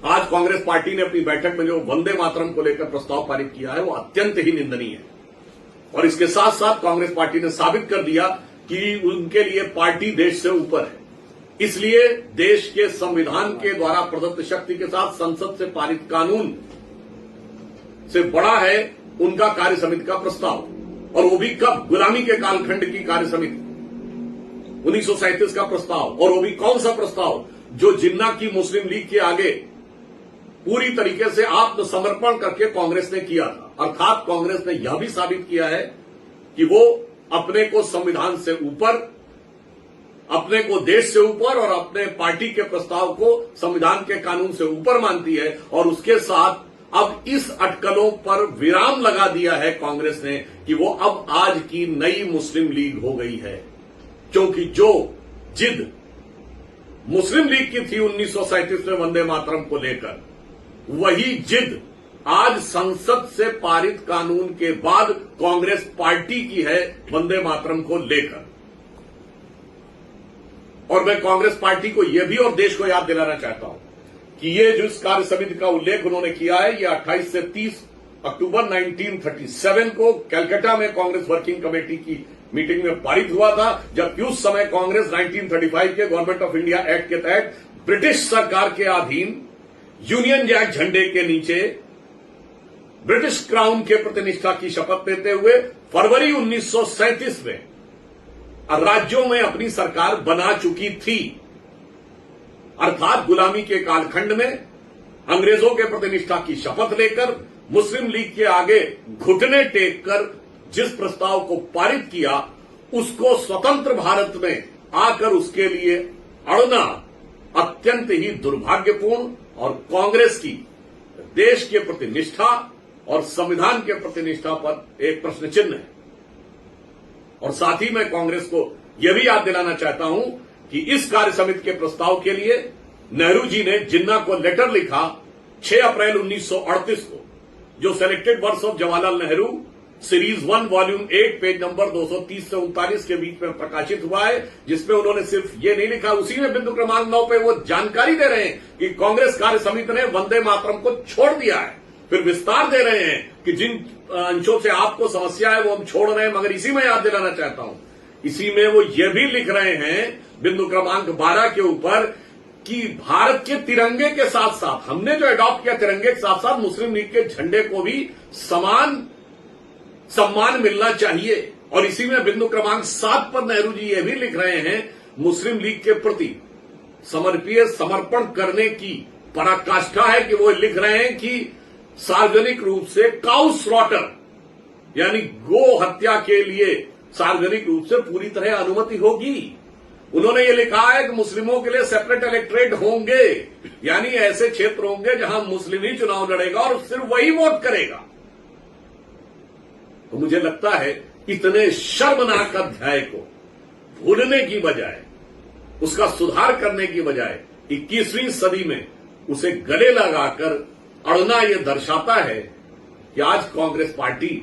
आज कांग्रेस पार्टी ने अपनी बैठक में जो वंदे मातरम को लेकर प्रस्ताव पारित किया है वो अत्यंत ही निंदनीय है। और इसके साथ साथ कांग्रेस पार्टी ने साबित कर दिया कि उनके लिए पार्टी देश से ऊपर है। इसलिए देश के संविधान के द्वारा प्रदत्त शक्ति के साथ संसद से पारित कानून से बड़ा है उनका कार्य समिति का प्रस्ताव। और वो भी कब? गुलामी के कालखंड की कार्य समिति 1937 का प्रस्ताव। और वो भी कौन सा प्रस्ताव? जो जिन्ना की मुस्लिम लीग के आगे पूरी तरीके से आत्मसमर्पण करके कांग्रेस ने किया था। अर्थात कांग्रेस ने यह भी साबित किया है कि वो अपने को संविधान से ऊपर, अपने को देश से ऊपर और अपने पार्टी के प्रस्ताव को संविधान के कानून से ऊपर मानती है। और उसके साथ अब इस अटकलों पर विराम लगा दिया है कांग्रेस ने कि वो अब आज की नई मुस्लिम लीग हो गई है। क्योंकि जो जिद मुस्लिम लीग की थी 1937 में वंदे मातरम को लेकर, वही जिद आज संसद से पारित कानून के बाद कांग्रेस पार्टी की है वंदे मातरम को लेकर। और मैं कांग्रेस पार्टी को यह भी और देश को याद दिलाना चाहता हूं कि ये जो इस कार्य समिति का उल्लेख उन्होंने किया है, ये 28 से 30 अक्टूबर 1937 को कलकत्ता में कांग्रेस वर्किंग कमेटी की मीटिंग में पारित हुआ था, जबकि उस समय कांग्रेस 1935 के गवर्नमेंट ऑफ इंडिया एक्ट के तहत ब्रिटिश सरकार के अधीन यूनियन जैक झंडे के नीचे ब्रिटिश क्राउन के प्रतिनिष्ठा की शपथ लेते हुए फरवरी 1937 में राज्यों में अपनी सरकार बना चुकी थी। अर्थात गुलामी के कालखंड में अंग्रेजों के प्रतिनिष्ठा की शपथ लेकर मुस्लिम लीग के आगे घुटने टेक कर जिस प्रस्ताव को पारित किया, उसको स्वतंत्र भारत में आकर उसके लिए अड़ना अत्यंत ही दुर्भाग्यपूर्ण और कांग्रेस की देश के प्रति निष्ठा और संविधान के प्रति निष्ठा पर एक प्रश्न चिन्ह है। और साथ ही मैं कांग्रेस को यह भी याद दिलाना चाहता हूं कि इस कार्य समिति के प्रस्ताव के लिए नेहरू जी ने जिन्ना को लेटर लिखा 6 अप्रैल 1938 को, जो selected works of Jawaharlal Nehru series 1 volume 8 page number 230 से 39 के बीच में प्रकाशित हुआ है, जिसमें उन्होंने सिर्फ ये नहीं लिखा, उसी में बिंदु क्रमांक 9 पे वो जानकारी दे रहे हैं कि कांग्रेस कार्य समिति ने वंदे मातरम को छोड़ दिया है। फिर विस्तार दे रहे हैं कि जिन अंशों से आपको समस्या है वो हम छोड़ रहे हैं, मगर इसी में याद दिलाना चाहता हूं, इसी में वो ये भी लिख रहे हैं बिंदु क्रमांक 12 के ऊपर कि भारत के तिरंगे के साथ साथ हमने जो एडॉप्ट किया तिरंगे के साथ साथ मुस्लिम लीग के झंडे को भी समान सम्मान मिलना चाहिए। और इसी में बिंदु क्रमांक 7 पर नेहरू जी ये भी लिख रहे हैं मुस्लिम लीग के प्रति समर्पण करने की पराकाष्ठा है कि वो लिख रहे हैं कि सार्वजनिक रूप से काउ स्लॉटर यानी गो हत्या के लिए सार्वजनिक रूप से पूरी तरह अनुमति होगी। उन्होंने ये लिखा है कि मुस्लिमों के लिए सेपरेट इलेक्टोरेट होंगे, यानी ऐसे क्षेत्र होंगे जहां मुस्लिम ही चुनाव लड़ेगा और सिर्फ वही वोट करेगा। तो मुझे लगता है इतने शर्मनाक अध्याय को भूलने की बजाय, उसका सुधार करने की बजाय 21वीं सदी में उसे गले लगाकर अड़ना यह दर्शाता है कि आज कांग्रेस पार्टी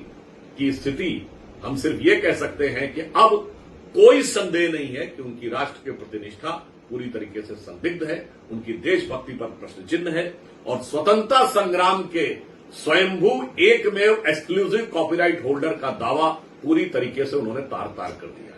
की स्थिति, हम सिर्फ ये कह सकते हैं कि अब कोई संदेह नहीं है कि उनकी राष्ट्र के प्रति निष्ठा पूरी तरीके से संदिग्ध है, उनकी देशभक्ति पर प्रश्न चिन्ह है और स्वतंत्रता संग्राम के स्वयंभू एकमेव एक्सक्लूसिव कॉपीराइट होल्डर का दावा पूरी तरीके से उन्होंने तार तार कर दिया है।